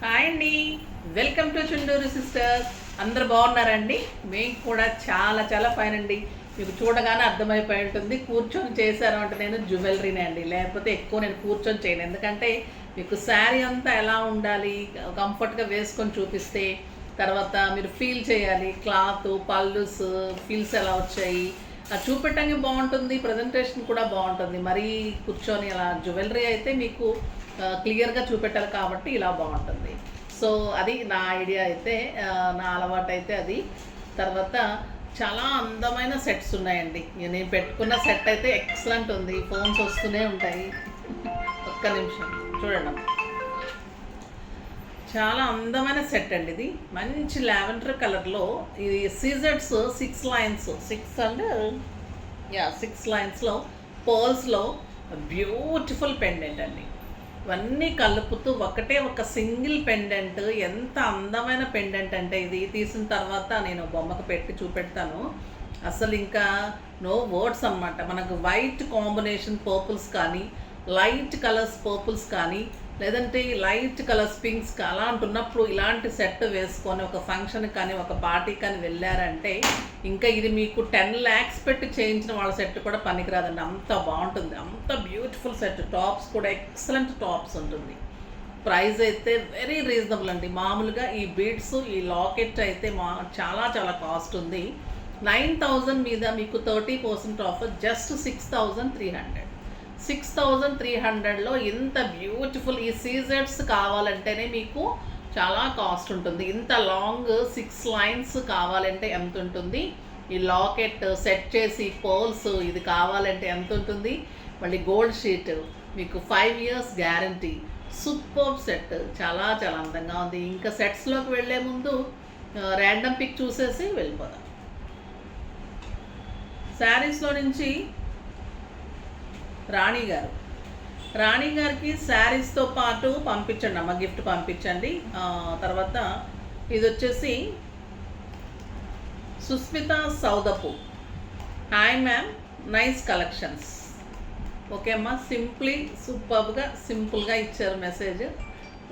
Hi అండి, welcome to Chunduru sisters. అందరు బాగున్నారండి? మేము కూడా చాలా చాలా ఫైన్ అండి. మీకు చూడగానే అర్థమైపోయి ఉంటుంది కూర్చొని చేశాను అంటే నేను జ్యువెలరీనే అండి, లేకపోతే ఎక్కువ నేను కూర్చొని చేయను. ఎందుకంటే మీకు శారీ అంతా ఎలా ఉండాలి, కంఫర్ట్గా వేసుకొని చూపిస్తే తర్వాత మీరు ఫీల్ చేయాలి, క్లాత్ పళ్ళుస్ ఫీల్స్ ఎలా వచ్చాయి అది చూపెట్టడానికి బాగుంటుంది, ప్రజెంటేషన్ కూడా బాగుంటుంది. మరీ కూర్చొని అలా జ్యువెలరీ అయితే మీకు క్లియర్గా చూపెట్టాలి కాబట్టి ఇలా బాగుంటుంది. సో అది నా ఐడియా అయితే, నా అలవాటు అయితే అది. తర్వాత చాలా అందమైన సెట్స్ ఉన్నాయండి. నేను పెట్టుకున్న సెట్ అయితే ఎక్సలెంట్ ఉంది. ఫోన్స్ వస్తూనే ఉంటాయి. ఒక్క నిమిషం చూడండి, చాలా అందమైన సెట్ అండి ఇది. మంచి లావెండర్ కలర్లో ఇది సీజెడ్స్ 6 లైన్స్, 6 లైన్స్లో పర్ల్స్లో బ్యూటిఫుల్ పెండెంట్ అండి. ఇవన్నీ కలుపుతూ ఒకటే ఒక సింగిల్ పెండెంట్. ఎంత అందమైన పెండెంట్ అంటే ఇది తీసిన తర్వాత నేను బొమ్మకు పెట్టి చూపెడతాను. అసలు ఇంకా నో వర్డ్స్ అన్నమాట. మనకు వైట్ కాంబినేషన్ పర్పుల్స్ కానీ, లైట్ కలర్స్ పర్పుల్స్ కానీ, లేదంటే లైట్ కలర్స్ పింక్స్ అలా అంటున్నప్పుడు ఇలాంటి సెట్ వేసుకొని ఒక ఫంక్షన్ కానీ ఒక పార్టీ కానీ వెళ్ళారంటే ఇంకా ఇది మీకు 10 lakhs పెట్టి చేయించిన వాళ్ళ సెట్ కూడా పనికిరాదండి. అంత బాగుంటుంది, అంత బ్యూటిఫుల్ సెట్. టాప్స్ కూడా ఎక్సలెంట్ టాప్స్ ఉంటుంది. ప్రైస్ అయితే వెరీ రీజనబుల్ అండి. మామూలుగా ఈ బీడ్స్ ఈ లాకెట్ అయితే చాలా చాలా కాస్ట్ ఉంది. 9,000 మీద మీకు 30% ఆఫర్, జస్ట్ 6,300. 6,300లో ఇంత బ్యూటిఫుల్ ఈ సీజెడ్స్ కావాలంటేనే మీకు చాలా కాస్ట్ ఉంటుంది. ఇంత లాంగ్ 6 లైన్స్ కావాలంటే ఎంత ఉంటుంది? ఈ లాకెట్ సెట్ చేసి పర్ల్స్ ఇది కావాలంటే ఎంత ఉంటుంది? మళ్ళీ గోల్డ్ షీట్ మీకు 5 years గ్యారంటీ. సూపర్ సెట్, చాలా చాలా అందంగా ఉంది. ఇంకా సెట్స్లోకి వెళ్ళే ముందు ర్యాండమ్ పిక్ చూసేసి వెళ్ళిపోదాం. శారీస్లో నుంచి రాణి గారికి శారీస్తో పాటు పంపించండి అమ్మ, గిఫ్ట్ పంపించండి. తర్వాత ఇది వచ్చేసి సుస్మిత సౌదపు. Hi ma'am, nice collections. Okay అమ్మ, సింపుల్గా ఇచ్చారు మెసేజ్.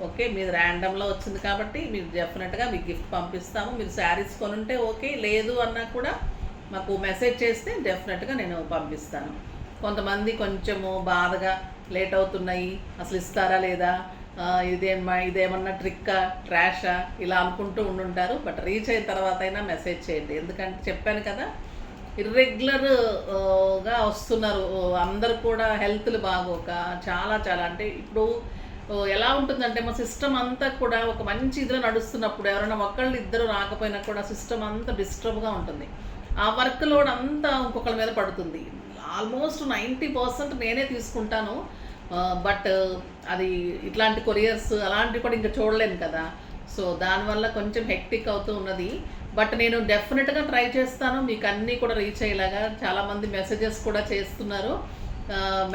ఓకే, మీరు ర్యాండమ్లో వచ్చింది కాబట్టి మీరు డెఫినెట్గా మీకు గిఫ్ట్ పంపిస్తాము. మీరు శారీస్ కొనుంటే ఓకే, లేదు అన్నా కూడా మాకు మెసేజ్ చేస్తే డెఫినెట్గా నేను పంపిస్తాను. కొంతమంది కొంచెము బాధగా లేట్ అవుతున్నాయి, అసలు ఇస్తారా లేదా, ఇదేమన్నా ట్రిక్కా ట్రాషా ఇలా అనుకుంటూ ఉండుంటారు. బట్ రీచ్ అయిన తర్వాత అయినా మెసేజ్ చేయండి. ఎందుకంటే చెప్పాను కదా, ఇర్రెగ్యులర్గా వస్తున్నారు అందరు కూడా, హెల్త్లు బాగోక చాలా చాలా. అంటే ఇప్పుడు ఎలా ఉంటుందంటే మా సిస్టమ్ అంతా కూడా ఒక మంచి ఇదిలో నడుస్తున్నప్పుడు ఎవరైనా ఒకళ్ళు ఇద్దరు రాకపోయినా కూడా సిస్టమ్ అంతా డిస్టర్బ్గా ఉంటుంది. ఆ వర్క్ లోడ్ అంతా ఇంకొకళ్ళ మీద పడుతుంది. ఆల్మోస్ట్ 90% నేనే తీసుకుంటాను. బట్ అది ఇట్లాంటి కొరియర్స్ అలాంటివి కూడా ఇంకా చూడలేను కదా. సో దానివల్ల కొంచెం హెక్టిక్ అవుతూ ఉన్నది. బట్ నేను డెఫినెట్గా ట్రై చేస్తాను మీకు అన్నీ కూడా రీచ్ అయ్యేలాగా. చాలామంది మెసేజెస్ కూడా చేస్తున్నారు,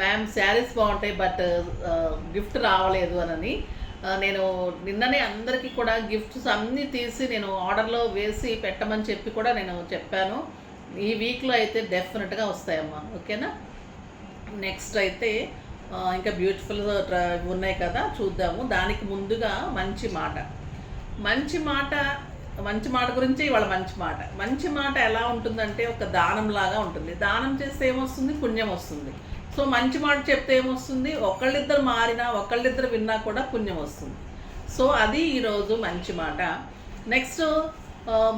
మ్యామ్ శారీస్ బాగుంటాయి బట్ గిఫ్ట్ రావలేదు అని. నేను నిన్ననే అందరికీ కూడా గిఫ్ట్స్ అన్నీ తీసి నేను ఆర్డర్లో వేసి పెట్టమని చెప్పి కూడా నేను చెప్పాను. ఈ వీక్లో అయితే డెఫినెట్గా వస్తాయమ్మా, ఓకేనా. నెక్స్ట్ అయితే ఇంకా బ్యూటిఫుల్ ఉన్నాయి కదా, చూద్దాము. దానికి ముందుగా మంచి మాట గురించి ఇవాళ మంచి మాట ఎలా ఉంటుందంటే ఒక దానంలాగా ఉంటుంది. దానం చేస్తే ఏమొస్తుంది? పుణ్యం వస్తుంది. సో మంచి మాట చెప్తే ఏమొస్తుంది? ఒకళ్ళిద్దరు మారినా ఒకళ్ళిద్దరు విన్నా కూడా పుణ్యం వస్తుంది. సో అది ఈరోజు మంచి మాట. నెక్స్ట్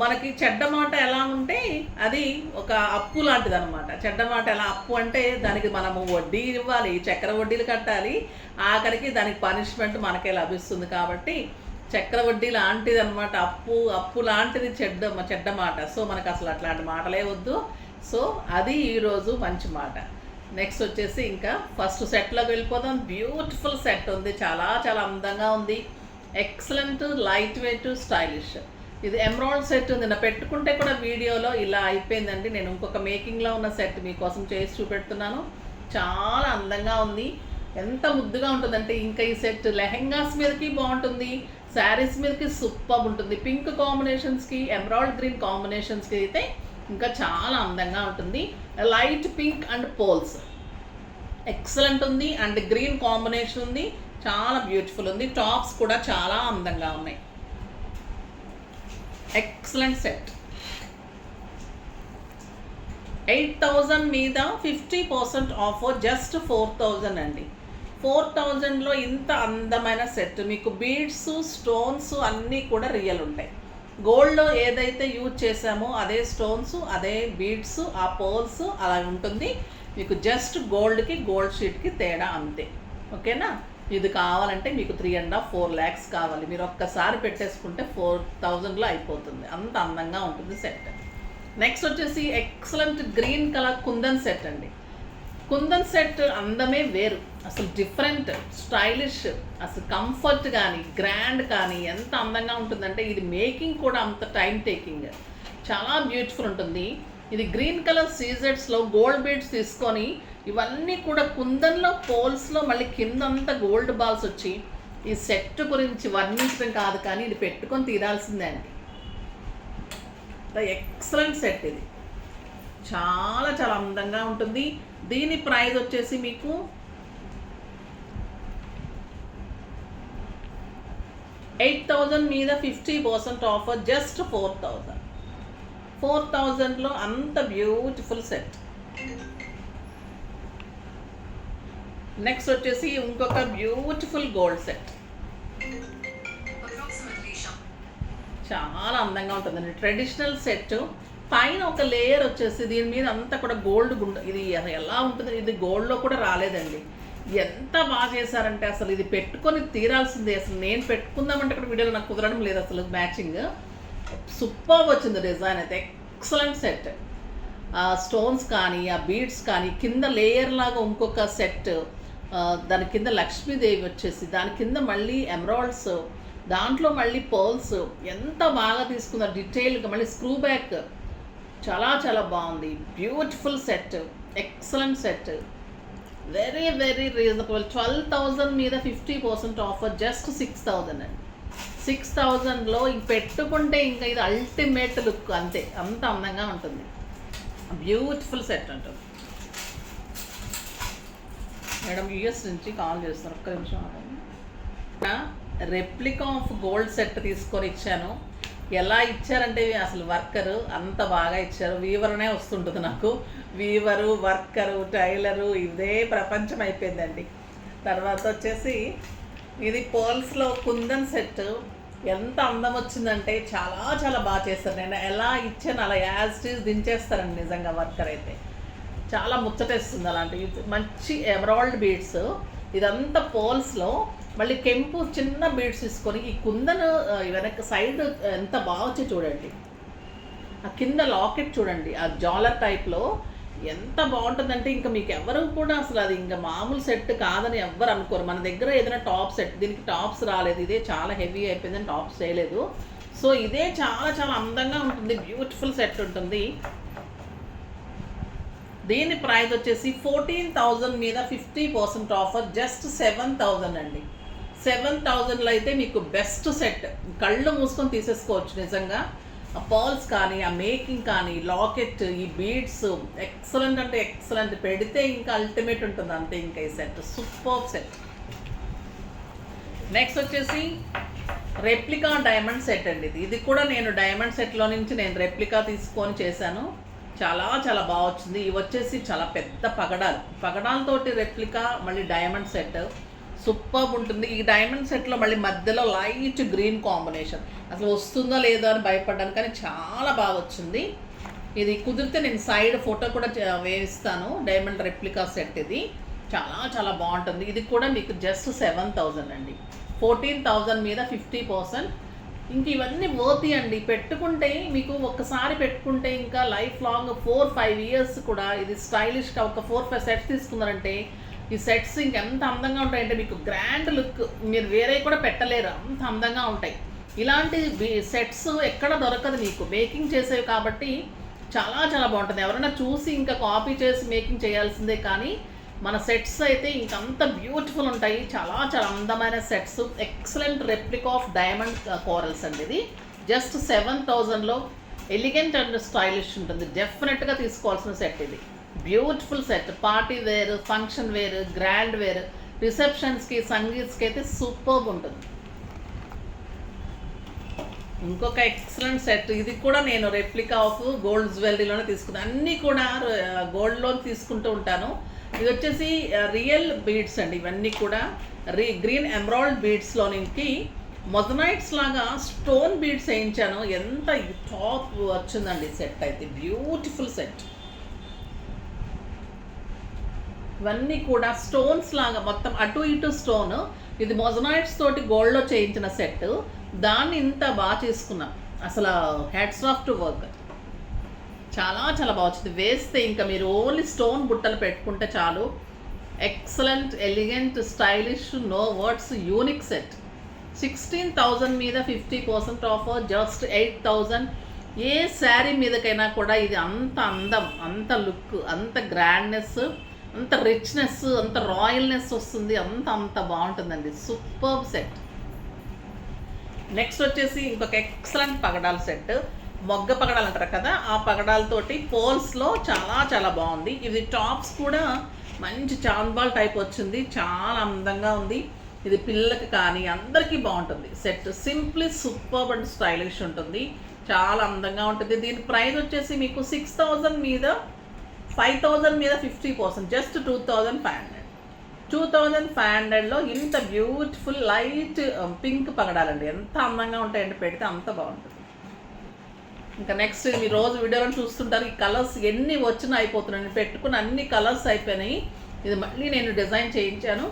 మనకి చెడ్డ మాట ఎలా ఉంటే అది ఒక అప్పు లాంటిది అనమాట. చెడ్డ మాట ఎలా అప్పు అంటే దానికి మనము వడ్డీ ఇవ్వాలి, చక్కెర వడ్డీలు కట్టాలి, ఆఖరికి దానికి పనిష్మెంట్ మనకే లభిస్తుంది. కాబట్టి చక్కెర వడ్డీ లాంటిది అనమాట. అప్పు లాంటిది చెడ్డ మాట. సో మనకు అసలు అట్లాంటి మాటలే వద్దు. సో అది ఈరోజు మంచి మాట. నెక్స్ట్ వచ్చేసి ఇంకా ఫస్ట్ సెట్లోకి వెళ్ళిపోదాం. బ్యూటిఫుల్ సెట్ ఉంది, చాలా చాలా అందంగా ఉంది. Excellent, light weight, stylish. ఇది ఎమరాల్డ్ సెట్ ఉంది. నా పెట్టుకుంటే కూడా వీడియోలో ఇలా అయిపోయిందండి. నేను ఇంకొక మేకింగ్లో ఉన్న సెట్ మీకోసం చేసి చూపెడుతున్నాను. చాలా అందంగా ఉంది, ఎంత ముద్దుగా ఉంటుందంటే ఇంకా ఈ సెట్ లెహెంగాస్ మీదకి బాగుంటుంది, శారీస్ మీదకి సూపర్ ఉంటుంది. పింక్ కాంబినేషన్స్కి, ఎమరాల్డ్ గ్రీన్ కాంబినేషన్స్కి అయితే ఇంకా చాలా అందంగా ఉంటుంది. లైట్ పింక్ అండ్ పోల్స్ ఎక్సలెంట్ ఉంది, అండ్ గ్రీన్ కాంబినేషన్ ఉంది. చాలా బ్యూటిఫుల్ ఉంది. టాప్స్ కూడా చాలా అందంగా ఉన్నాయి. Excellent set. 8,000 మీద 50% ఆఫర్, జస్ట్ 4,000 అండి. 4,000లో ఇంత అందమైన సెట్. మీకు బీడ్స్, స్టోన్స్ అన్నీ కూడా రియల్ ఉంటాయి. గోల్డ్లో ఏదైతే యూజ్ చేసామో అదే స్టోన్స్, అదే బీడ్స్, ఆ పర్ల్స్ అలా ఉంటుంది. మీకు జస్ట్ గోల్డ్కి గోల్డ్ షీట్కి తేడా అంతే. ఓకేనా? ఇది కావాలంటే మీకు 3.5-4 lakhs కావాలి. మీరు ఒక్కసారి పెట్టేసుకుంటే 4,000లో అయిపోతుంది. అంత అందంగా ఉంటుంది సెట్. నెక్స్ట్ వచ్చేసి excellent green colour kundan set అండి. కుందన్ సెట్ అందమే వేరు, అసలు డిఫరెంట్, స్టైలిష్, అసలు కంఫర్ట్ కానీ గ్రాండ్ కానీ ఎంత అందంగా ఉంటుందంటే ఇది మేకింగ్ కూడా అంత టైం టేకింగ్, చాలా బ్యూటిఫుల్ ఉంటుంది. ఇది గ్రీన్ కలర్ సీజెట్స్లో గోల్డ్ బీడ్స్ తీసుకొని ఇవన్నీ కూడా కుందన్లో పోల్స్లో మళ్ళీ కిందంతా గోల్డ్ బాల్స్ వచ్చి ఈ సెట్ గురించి వర్ణించడం కాదు కానీ ఇది పెట్టుకొని తీరాల్సిందే అండి. ఎక్సలెంట్ సెట్ ఇది, చాలా చాలా అందంగా ఉంటుంది. దీని ప్రైస్ వచ్చేసి మీకు 8,000 మీద 50% ఆఫర్, జస్ట్ 4,000. 4,000లో అంత బ్యూటిఫుల్ సెట్. నెక్స్ట్ వచ్చేసి ఇంకొక బ్యూటిఫుల్ గోల్డ్ సెట్, చాలా అందంగా ఉంటుందండి. ట్రెడిషనల్ సెట్ పైన ఒక లేయర్ వచ్చేసి దీని మీద అంతా కూడా గోల్డ్ ఇది ఎలా ఉంటుంది, ఇది గోల్డ్లో కూడా రాలేదండి. ఎంత బాగా చేశారంటే అసలు ఇది పెట్టుకొని తీరాల్సిందే. అసలు నేను పెట్టుకుందామంటే ఇక్కడ వీడియోలో నాకు కుదరడం లేదు అసలు. మ్యాచింగ్ సూపర్ వచ్చింది డిజైన్ అయితే. Excellent set. స్టోన్స్ కానీ ఆ బీడ్స్ కానీ కింద లేయర్ లాగా ఇంకొక సెట్, దాని కింద లక్ష్మీదేవి వచ్చేసి, దాని కింద మళ్ళీ ఎమరాల్డ్స్, దాంట్లో మళ్ళీ పర్ల్స్, ఎంత బాగా తీసుకున్నారు డీటెయిల్గా. మళ్ళీ స్క్రూ బ్యాక్, చాలా చాలా బాగుంది. Beautiful set, excellent set, very very reasonable. 12,000 మీద 50% ఆఫర్, జస్ట్ 6,000 అండి. 6,000లో ఇంక పెట్టుకుంటే ఇంకా ఇది అల్టిమేట్ లుక్ అంతే, అంత అందంగా ఉంటుంది. బ్యూటిఫుల్ సెట్ ఉంటుంది. మేడం యూఎస్ నుంచి కాల్ చేస్తున్నారు, ఒక్క నిమిషం. రెప్లికా ఆఫ్ గోల్డ్ సెట్ తీసుకొని ఇచ్చాను. ఎలా ఇచ్చారంటే అసలు వర్కరు అంత బాగా ఇచ్చారు. వీవర్నే వస్తుంటుంది నాకు. వీవరు, వర్కరు, టైలరు, ఇదే ప్రపంచం అయిపోయిందండి. తర్వాత వచ్చేసి ఇది పర్ల్స్లో కుందన్ సెట్. ఎంత అందం వచ్చిందంటే చాలా చాలా బాగా చేస్తారు. నేను ఎలా ఇచ్చాను అలా యాజ్ ఇట్ ఈజ్ దించేస్తారండి నిజంగా వర్కర్ అయితే. చాలా ముచ్చటేస్తుంది అలాంటి మంచి ఎమరాల్డ్ బీడ్స్. ఇదంతా పర్ల్స్లో మళ్ళీ కెంపు చిన్న బీడ్స్ తీసుకొని ఈ కుందను వెనక సైడ్ ఎంత బాగా వచ్చి చూడండి. ఆ కింద లాకెట్ చూడండి, ఆ జాలర్ టైప్లో ఎంత బాగుంటుందంటే ఇంకా మీకు ఎవరు కూడా అసలు అది ఇంకా మామూలు సెట్ కాదని ఎవ్వరు అనుకోరు. మన దగ్గర ఏదైనా టాప్ సెట్, దీనికి టాప్స్ రాలేదు, ఇదే చాలా హెవీ అయిపోయిందని టాప్స్ చేయలేదు. సో ఇదే చాలా చాలా అందంగా ఉంటుంది, బ్యూటిఫుల్ సెట్ ఉంటుంది. దీని ప్రైస్ వచ్చేసి 14,000 మీద 50% ఆఫర్, జస్ట్ 7,000 అండి. 7,000లో అయితే మీకు బెస్ట్ సెట్, కళ్ళు మూసుకొని తీసేసుకోవచ్చు నిజంగా. ఆ పర్ల్స్ కానీ, ఆ మేకింగ్ కానీ, లాకెట్, ఈ బీడ్స్ ఎక్సలెంట్ అంటే ఎక్సలెంట్. పెడితే ఇంకా అల్టిమేట్ ఉంటుంది అంతే ఇంకా ఈ సెట్. Super set. నెక్స్ట్ వచ్చేసి రెప్లికా డైమండ్ సెట్ అండి. ఇది కూడా నేను డైమండ్ సెట్లో నుంచి నేను రెప్లికా తీసుకొని చేశాను. చాలా చాలా బాగా వచ్చింది. ఇవి వచ్చేసి చాలా పెద్ద పగడాలతోటి రెప్లికా, మళ్ళీ డైమండ్ సెట్ సూపర్ ఉంటుంది. ఈ డైమండ్ సెట్లో మళ్ళీ మధ్యలో లైట్ గ్రీన్ కాంబినేషన్, అసలు వస్తుందో లేదో అని భయపడ్డాను కానీ చాలా బాగా వచ్చింది. ఇది కుదిరితే నేను సైడ్ ఫోటో కూడా వేయిస్తాను. డైమండ్ రెప్లికా సెట్ ఇది చాలా చాలా బాగుంటుంది. ఇది కూడా మీకు జస్ట్ 7,000 అండి. 14,000 మీద 50%. ఇంక ఇవన్నీ వర్తి అండి. పెట్టుకుంటే మీకు ఒక్కసారి పెట్టుకుంటే ఇంకా లైఫ్ లాంగ్ 4-5 years కూడా ఇది స్టైలిష్గా ఒక 4-5 సెట్స్ తీసుకున్నారంటే ఈ సెట్స్ ఇంకెంత అందంగా ఉంటాయంటే మీకు గ్రాండ్ లుక్, మీరు వేరే కూడా పెట్టలేరు, అంత అందంగా ఉంటాయి. ఇలాంటి సెట్స్ ఎక్కడ దొరకదు మీకు, మేకింగ్ చేసేవి కాబట్టి చాలా చాలా బాగుంటుంది. ఎవరైనా చూసి ఇంకా కాపీ చేసి మేకింగ్ చేయాల్సిందే కానీ మన సెట్స్ అయితే ఇంకంత బ్యూటిఫుల్ ఉంటాయి. చాలా చాలా అందమైన sets. Excellent replica of diamond corals అండి. ఇది జస్ట్ 7,000లో ఎలిగెంట్ అండ్ స్టైలిష్ ఉంటుంది. డెఫినెట్గా తీసుకోవాల్సిన సెట్ ఇది. Beautiful set. Party wear, function wear, grand wear రిసెప్షన్స్కి, సంగీత్స్కి అయితే సూపర్బ్ ఉంటుంది. ఇంకొక ఎక్సలెంట్ సెట్, ఇది కూడా నేను రెప్లికా ఆఫ్ గోల్డ్ జ్యువెలరీలోనే తీసుకున్నాను. అన్నీ కూడా గోల్డ్లో తీసుకుంటూ ఉంటాను. ఇది వచ్చేసి రియల్ బీడ్స్ అండి. ఇవన్నీ కూడా గ్రీన్ ఎమరాల్డ్ బీడ్స్లోనికి మొజనైట్స్ లాగా స్టోన్ బీడ్స్ వేయించాను. ఎంత టాప్ వచ్చిందండి సెట్ అయితే, బ్యూటిఫుల్ సెట్. ఇవన్నీ కూడా స్టోన్స్ లాగా మొత్తం అటు ఇటు స్టోన్. ఇది మొజనైట్స్ తోటి గోల్డ్లో చేయించిన సెట్. దాన్ని ఇంత బాగా చేసుకున్నాం. అసలు హ్యాట్స్ ఆఫ్ టు వర్క్. చాలా చాలా బాగా వచ్చింది. వేస్తే ఇంకా మీరు ఓన్లీ స్టోన్ బుట్టలు పెట్టుకుంటే చాలు. Excellent, elegant, stylish, no words, unique set. 16,000 మీద 50% ఆఫర్, జస్ట్ 8,000. ఏ శారీ మీదకైనా కూడా ఇది అంత అందం, అంత లుక్, అంత గ్రాండ్నెస్, అంత రిచ్నెస్, అంత రాయల్నెస్ వస్తుంది. అంత బాగుంటుందండి. Super set. నెక్స్ట్ వచ్చేసి ఇంకొక ఎక్సలెంట్ పగడాల సెట్. మొగ్గ పగడాలు అంటారు కదా, ఆ పగడాలతోటి పోల్స్లో చాలా చాలా బాగుంది. ఇది టాప్స్ కూడా మంచి చాంద్బాల్ టైప్ వచ్చింది. చాలా అందంగా ఉంది. ఇది పిల్లలకి కానీ అందరికీ బాగుంటుంది set. Simply superb and stylish ఉంటుంది. చాలా అందంగా ఉంటుంది. దీని ప్రైస్ వచ్చేసి మీకు 6,000 మీద 5,000 మీద 50%, జస్ట్ 2,500. 2,500లో ఇంత బ్యూటిఫుల్ లైట్ పింక్ పగడాలండి. ఎంత అందంగా ఉంటాయండి, పెడితే అంత బాగుంటుంది. ఇంకా నెక్స్ట్ మీ రోజు వీడియోలో చూస్తుంటారు. ఈ కలర్స్ ఎన్ని వచ్చినా అయిపోతున్నాయి. పెట్టుకున్న అన్ని కలర్స్ అయిపోయినాయి. ఇది మళ్ళీ నేను డిజైన్ చేయించాను.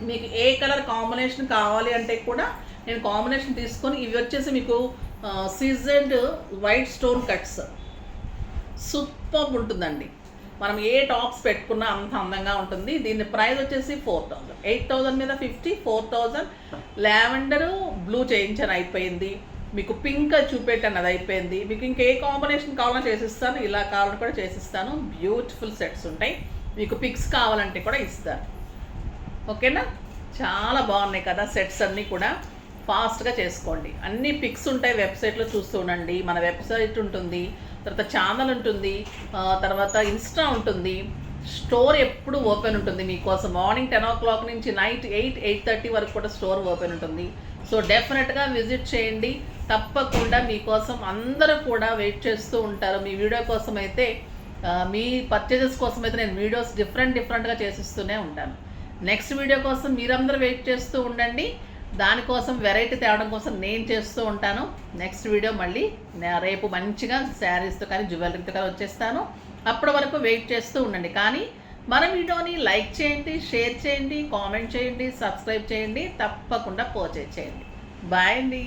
మీకు ఏ కలర్ కాంబినేషన్ కావాలి అంటే కూడా నేను కాంబినేషన్ తీసుకొని, ఇవి వచ్చేసి మీకు seasoned white stone cuts, super ఉంటుందండి. మనం ఏ టాప్స్ పెట్టుకున్నా అంత అందంగా ఉంటుంది. దీని ప్రైస్ వచ్చేసి 4,000. 8,000 మీద 50, 4,000. లావెండర్ బ్లూ చేయించాను, అయిపోయింది. మీకు పింక్ చూపెట్టాను, అది అయిపోయింది. మీకు ఇంకే కాంబినేషన్ కావాలని చేసిస్తాను, ఇలా కావాలని కూడా చేసిస్తాను. బ్యూటిఫుల్ సెట్స్ ఉంటాయి. మీకు పిక్స్ కావాలంటే కూడా ఇస్తాను. ఓకేనా? చాలా బాగున్నాయి కదా సెట్స్ అన్నీ కూడా. ఫాస్ట్గా చేసుకోండి. అన్ని పిక్స్ ఉంటాయి వెబ్సైట్లో, చూస్తూ ఉండండి. మన వెబ్సైట్ ఉంటుంది, తర్వాత ఛానల్ ఉంటుంది, తర్వాత ఇన్స్టా ఉంటుంది. స్టోర్ ఎప్పుడు ఓపెన్ ఉంటుంది మీకోసం. మార్నింగ్ 10 o'clock నుంచి నైట్ 8-8:30 వరకు కూడా స్టోర్ ఓపెన్ ఉంటుంది. సో డెఫినెట్గా విజిట్ చేయండి. తప్పకుండా మీకోసం అందరూ కూడా వెయిట్ చేస్తూ ఉంటారు. మీ వీడియో కోసం అయితే, మీ పర్చేజెస్ కోసం అయితే నేను వీడియోస్ డిఫరెంట్గా చేసిస్తూనే ఉంటాను. నెక్స్ట్ వీడియో కోసం మీరందరూ వెయిట్ చేస్తూ ఉండండి. దానికోసం వెరైటీ తేవడం కోసం నేను చేస్తూ ఉంటాను. నెక్స్ట్ వీడియో మళ్ళీ రేపు మంచిగా శారీస్తో కానీ జ్యువెలరీతో కానీ వచ్చేస్తాను. అప్పటి వరకు వెయిట్ చేస్తూ ఉండండి. కానీ మన వీడియోని లైక్ చేయండి, షేర్ చేయండి, కామెంట్ చేయండి, సబ్స్క్రైబ్ చేయండి, తప్పకుండా పర్చేజ్ చేయండి. బాయ్ అండి.